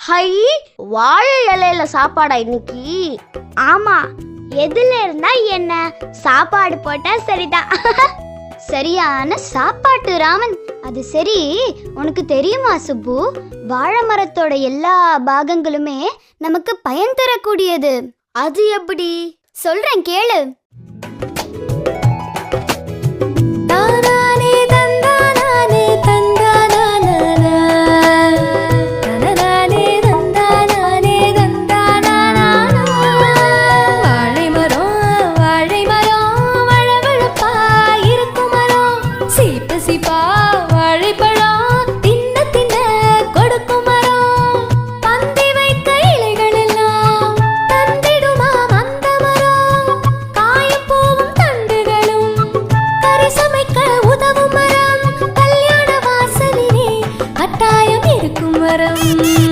High, வாழை இலையில சாப்பாடா இன்னைக்கு? ஆமா, எதுல இருந்தா என்ன, சாப்பாடு போட்டா சரிதான். சரியான சாப்பாட்டு ராமன். அது சரி, உனக்கு தெரியுமா சுப்பு, வாழை மரத்தோட எல்லா பாகங்களுமே நமக்கு பயன் தரக்கூடியது. அது எப்படி? சொல்றேன் கேளு.